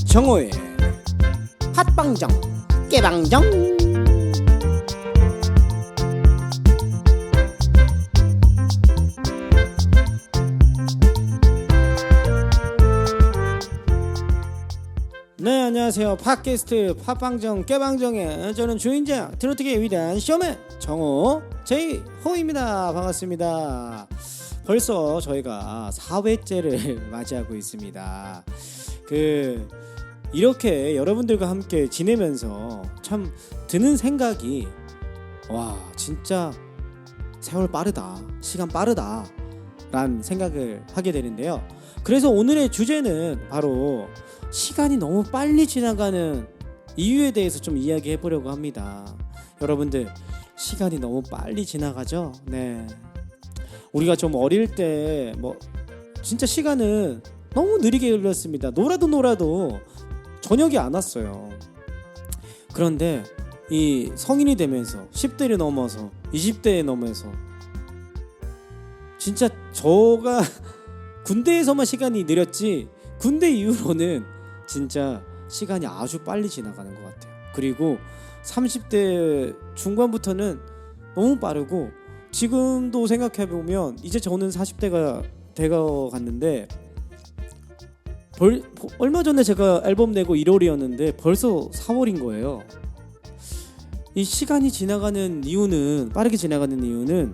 정호의 팟빵정 깨방정. 네, 안녕하세요. 팟캐스트 팟빵정 깨방정의 저는 주인장 트로트계의 위대한 쇼맨 정호 제이호입니다. 반갑습니다. 벌써 저희가 4회째를 맞이하고 있습니다. 이렇게 여러분들과 함께 지내면서 참 드는 생각이, 와, 진짜 세월 빠르다, 시간 빠르다 라는 생각을 하게 되는데요. 그래서 오늘의 주제는 바로 시간이 너무 빨리 지나가는 이유에 대해서 좀 이야기해 보려고 합니다. 여러분들, 시간이 너무 빨리 지나가죠? 네. 우리가 좀 어릴 때 진짜 시간은 너무 느리게 흘렀습니다. 놀아도 저녁이 안 왔어요. 그런데 이 성인이 되면서 10대를 넘어서 20대에 넘어서 진짜 저가 군대에서만 시간이 느렸지 군대 이후로는 진짜 시간이 아주 빨리 지나가는 것 같아요. 그리고 30대 중반부터는 너무 빠르고, 지금도 생각해보면 이제 저는 40대가 돼가 갔는데 얼마 전에 제가 앨범 내고 1월이었는데 벌써 4월인 거예요. 이 시간이 지나가는 이유는, 빠르게 지나가는 이유는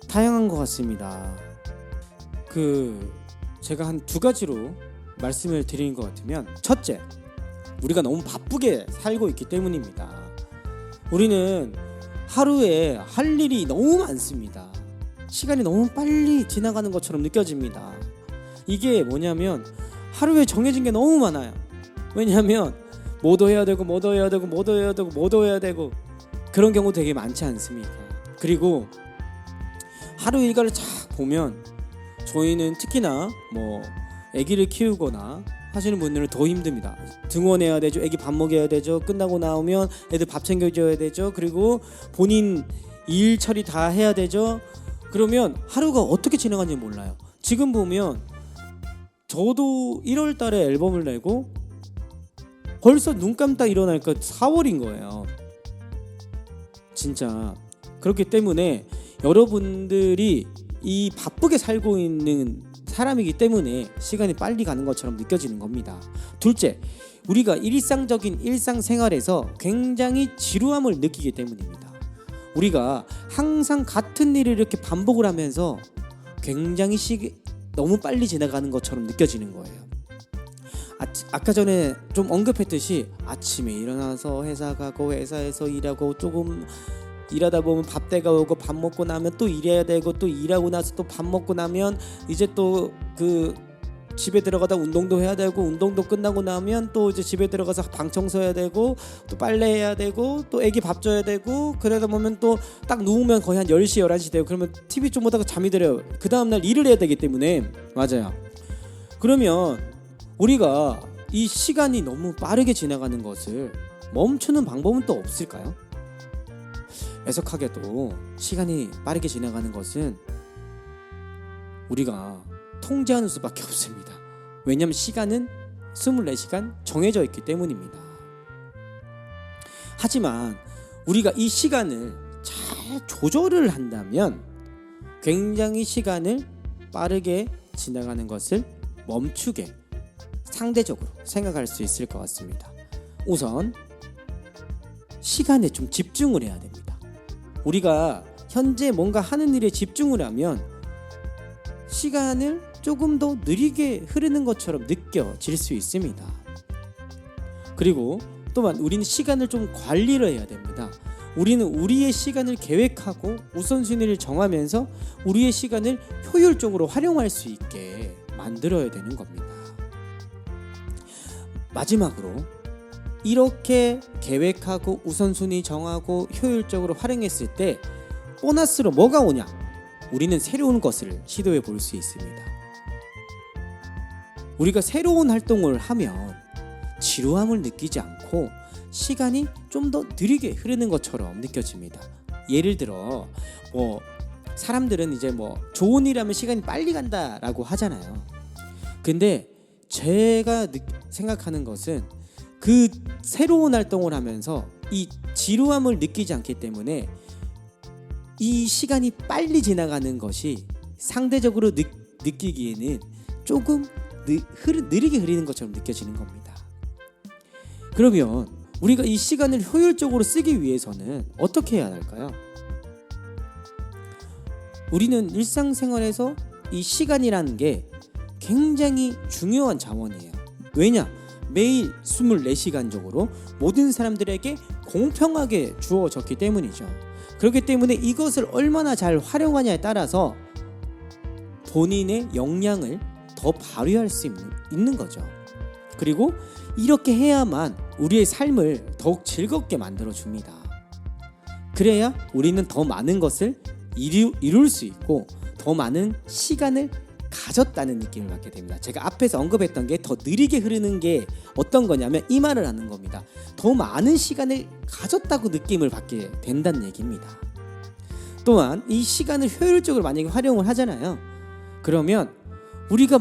다양한 것 같습니다. 제가 한 두 가지로 말씀을 드리는 것 같으면, 첫째, 우리가 너무 바쁘게 살고 있기 때문입니다. 우리는 하루에 할 일이 너무 많습니다. 시간이 너무 빨리 지나가는 것처럼 느껴집니다. 이게 뭐냐면 하루에 정해진 게 너무 많아요. 왜냐하면 뭐도 해야 되고 그런 경우 되게 많지 않습니까? 그리고 하루 일과를 쫙 보면 저희는 특히나 아기를 키우거나 하시는 분들은 더 힘듭니다. 등원해야 되죠. 아기 밥 먹여야 되죠. 끝나고 나오면 애들 밥 챙겨줘야 되죠. 그리고 본인 일 처리 다 해야 되죠. 그러면 하루가 어떻게 지나가는지 몰라요. 지금 보면 저도 1월 달에 앨범을 내고 벌써 눈 감다 일어나니까 4월인 거예요. 진짜 그렇기 때문에 여러분들이 이 바쁘게 살고 있는 사람이기 때문에 시간이 빨리 가는 것처럼 느껴지는 겁니다. 둘째, 우리가 일상적인 일상생활에서 굉장히 지루함을 느끼기 때문입니다. 우리가 항상 같은 일을 이렇게 반복을 하면서 굉장히 너무 빨리 지나가는 것처럼 느껴지는 거예요. 아까 전에 좀 언급했듯이 아침에 일어나서 회사 가고, 회사에서 일하고, 조금 일하다 보면 밥 때가 오고, 밥 먹고 나면 또 일해야 되고, 또 일하고 나서 또 밥 먹고 나면 이제 또 집에 들어가다 운동도 해야 되고, 운동도 끝나고 나면 또 이제 집에 들어가서 방 청소해야 되고, 또 빨래해야 되고, 또 애기 밥 줘야 되고, 그러다 보면 또 딱 누우면 거의 한 10시 11시 되고, 그러면 TV 좀 보다가 잠이 들어요. 그 다음날 일을 해야 되기 때문에. 맞아요. 그러면 우리가 이 시간이 너무 빠르게 지나가는 것을 멈추는 방법은 또 없을까요? 애석하게도 시간이 빠르게 지나가는 것은 우리가 통제하는 수밖에 없습니다. 왜냐하면 시간은 24시간 정해져 있기 때문입니다. 하지만 우리가 이 시간을 잘 조절을 한다면 굉장히 시간을 빠르게 지나가는 것을 멈추게 상대적으로 생각할 수 있을 것 같습니다. 우선 시간에 좀 집중을 해야 됩니다. 우리가 현재 뭔가 하는 일에 집중을 하면 시간을 조금 더 느리게 흐르는 것처럼 느껴질 수 있습니다. 그리고 또한 우리는 시간을 좀 관리를 해야 됩니다. 우리는 우리의 시간을 계획하고 우선순위를 정하면서 우리의 시간을 효율적으로 활용할 수 있게 만들어야 되는 겁니다. 마지막으로, 이렇게 계획하고 우선순위 정하고 효율적으로 활용했을 때 보너스로 뭐가 오냐? 우리는 새로운 것을 시도해 볼 수 있습니다. 우리가 새로운 활동을 하면 지루함을 느끼지 않고 시간이 좀 더 느리게 흐르는 것처럼 느껴집니다. 예를 들어 사람들은 이제 좋은 일 하면 시간이 빨리 간다라고 하잖아요. 근데 제가 생각하는 것은 그 새로운 활동을 하면서 이 지루함을 느끼지 않기 때문에 이 시간이 빨리 지나가는 것이 상대적으로 느끼기에는 조금 느리게 흐르는 것처럼 느껴지는 겁니다. 그러면 우리가 이 시간을 효율적으로 쓰기 위해서는 어떻게 해야 할까요? 우리는 일상생활에서 이 시간이라는 게 굉장히 중요한 자원이에요. 왜냐? 매일 24시간적으로 모든 사람들에게 공평하게 주어졌기 때문이죠. 그렇기 때문에 이것을 얼마나 잘 활용하냐에 따라서 본인의 역량을 더 발휘할 수 있는 거죠. 그리고 이렇게 해야만 우리의 삶을 더욱 즐겁게 만들어줍니다. 그래야 우리는 더 많은 것을 이룰 수 있고 더 많은 시간을 가졌다는 느낌을 받게 됩니다. 제가 앞에서 언급했던 게 더 느리게 흐르는 게 어떤 거냐면 이 말을 하는 겁니다. 더 많은 시간을 가졌다고 느낌을 받게 된다는 얘기입니다. 또한 이 시간을 효율적으로 만약에 활용을 하잖아요. 그러면 우리가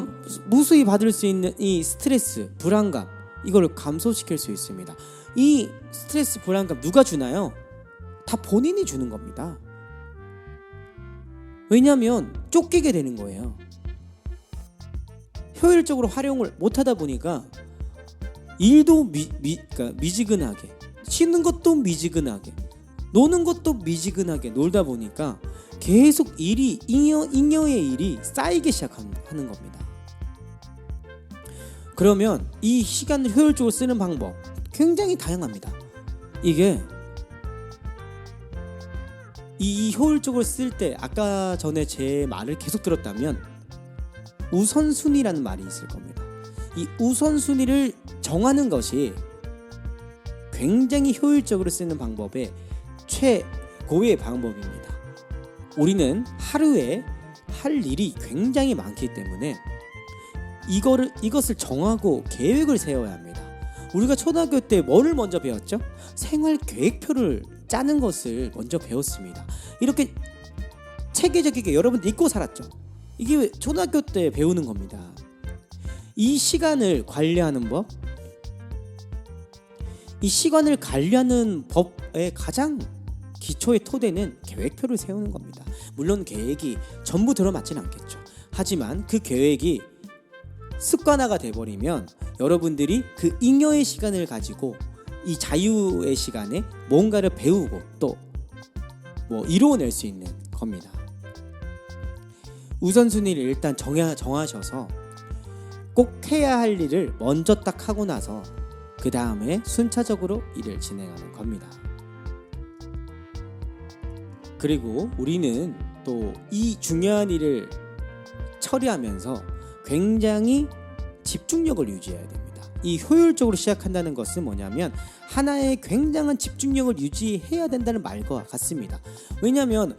무수히 받을 수 있는 이 스트레스, 불안감 이걸 감소시킬 수 있습니다. 이 스트레스, 불안감 누가 주나요? 다 본인이 주는 겁니다. 왜냐하면 쫓기게 되는 거예요. 효율적으로 활용을 못하다 보니까 일도 그러니까 미지근하게, 쉬는 것도 미지근하게, 노는 것도 미지근하게 놀다 보니까 계속 일이 잉여의 일이 쌓이기 시작하는 겁니다. 그러면 이 시간을 효율적으로 쓰는 방법 굉장히 다양합니다. 이게 이 효율적으로 쓸 때 아까 전에 제 말을 계속 들었다면 우선순위라는 말이 있을 겁니다. 이 우선순위를 정하는 것이 굉장히 효율적으로 쓰는 방법의 최고의 방법입니다. 우리는 하루에 할 일이 굉장히 많기 때문에 이것을 정하고 계획을 세워야 합니다. 우리가 초등학교 때 뭐를 먼저 배웠죠? 생활 계획표를 짜는 것을 먼저 배웠습니다. 이렇게 체계적이게 여러분 잊고 살았죠. 이게 초등학교 때 배우는 겁니다. 이 시간을 관리하는 법, 이 시간을 관리하는 법의 가장 기초의 토대는 계획표를 세우는 겁니다. 물론 계획이 전부 들어맞진 않겠죠. 하지만 그 계획이 습관화가 돼버리면 여러분들이 그 잉여의 시간을 가지고 이 자유의 시간에 뭔가를 배우고 또 이루어낼 수 있는 겁니다. 우선순위를 일단 정하셔서 꼭 해야 할 일을 먼저 딱 하고 나서 그 다음에 순차적으로 일을 진행하는 겁니다. 그리고 우리는 또 이 중요한 일을 처리하면서 굉장히 집중력을 유지해야 됩니다. 이 효율적으로 시작한다는 것은 뭐냐면 하나의 굉장한 집중력을 유지해야 된다는 말과 같습니다. 왜냐하면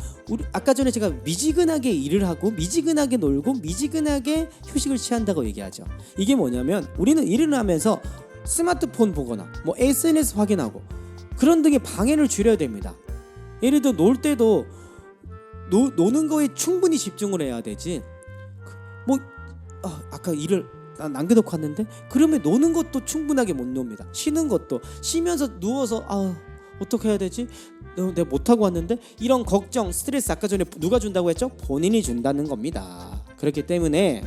아까 전에 제가 미지근하게 일을 하고 미지근하게 놀고 미지근하게 휴식을 취한다고 얘기하죠. 이게 뭐냐면 우리는 일을 하면서 스마트폰 보거나 SNS 확인하고 그런 등의 방해를 줄여야 됩니다. 예를 들어 놀 때도 노는 거에 충분히 집중을 해야 되지. 아까 일을 남겨놓고 왔는데 그러면 노는 것도 충분하게 못 놉니다. 쉬는 것도 쉬면서 누워서 어떻게 해야 되지? 내가 못하고 왔는데 이런 걱정, 스트레스 아까 전에 누가 준다고 했죠? 본인이 준다는 겁니다. 그렇기 때문에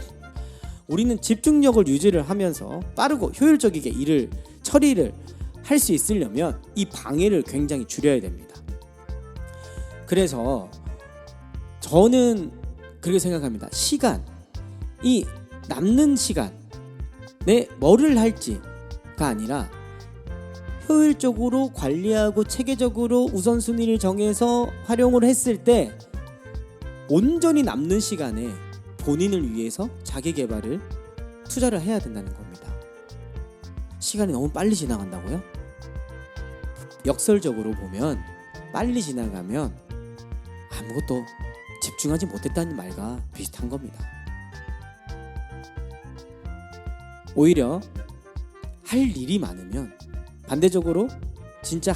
우리는 집중력을 유지를 하면서 빠르고 효율적이게 처리를 할 수 있으려면 이 방해를 굉장히 줄여야 됩니다. 그래서 저는 그렇게 생각합니다. 이 남는 시간에 뭐를 할지가 아니라 효율적으로 관리하고 체계적으로 우선순위를 정해서 활용을 했을 때 온전히 남는 시간에 본인을 위해서 자기 개발을 투자를 해야 된다는 겁니다. 시간이 너무 빨리 지나간다고요? 역설적으로 보면 빨리 지나가면 아무것도 집중하지 못했다는 말과 비슷한 겁니다. 오히려 할 일이 많으면 반대적으로 진짜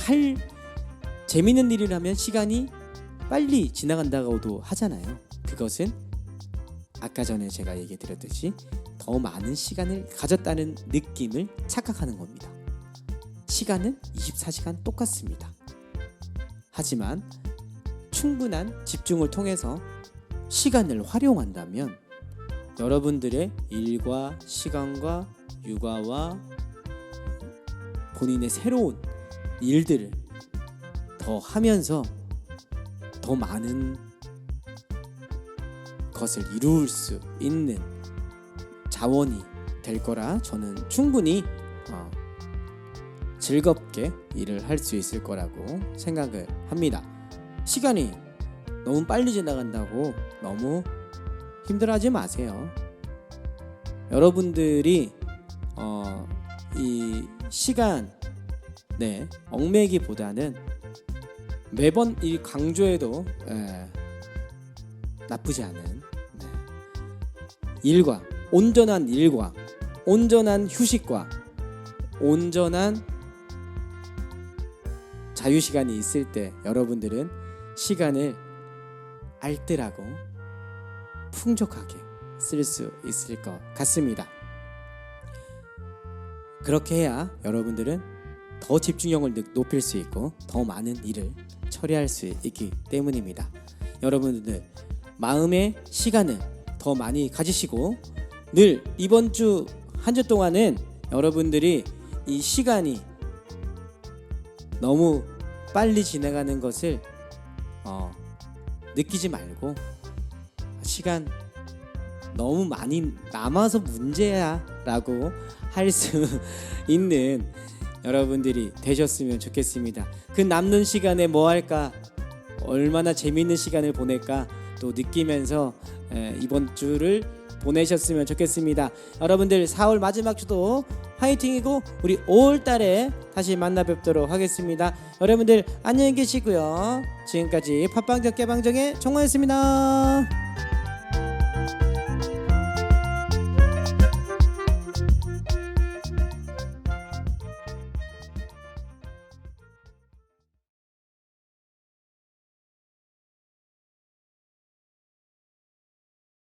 재밌는 일을 하면 시간이 빨리 지나간다고도 하잖아요. 그것은 아까 전에 제가 얘기 드렸듯이 더 더 많은 시간을 가졌다는 느낌을 착각하는 겁니다. 시간은 24시간 똑같습니다. 하지만 충분한 집중을 통해서 시간을 활용한다면 여러분들의 일과 시간과 육아와 본인의 새로운 일들을 더 하면서 더 많은 것을 이룰 수 있는 자원이 될 거라 저는 충분히 즐겁게 일을 할 수 있을 거라고 생각을 합니다. 시간이 너무 빨리 지나간다고 너무 힘들어하지 마세요. 여러분들이 이 시간에 얽매기보다는 매번 이 강조해도 나쁘지 않은 일과 온전한 휴식과 온전한 자유시간이 있을 때 여러분들은 시간을 알뜰하고 풍족하게 쓸 수 있을 것 같습니다. 그렇게 해야 여러분들은 더 집중력을 높일 수 있고 더 많은 일을 처리할 수 있기 때문입니다. 여러분들 마음의 시간을 더 많이 가지시고 늘 이번 주 한 주 동안은 여러분들이 이 시간이 너무 빨리 지나가는 것을 느끼지 말고 시간 너무 많이 남아서 문제야 라고 할 수 있는 여러분들이 되셨으면 좋겠습니다. 그 남는 시간에 뭐 할까, 얼마나 재미있는 시간을 보낼까 또 느끼면서 이번 주를 보내셨으면 좋겠습니다. 여러분들 4월 마지막 주도 화이팅이고 우리 5월 달에 다시 만나 뵙도록 하겠습니다. 여러분들 안녕히 계시고요. 지금까지 팟빵적 깨방정의 정화였습니다.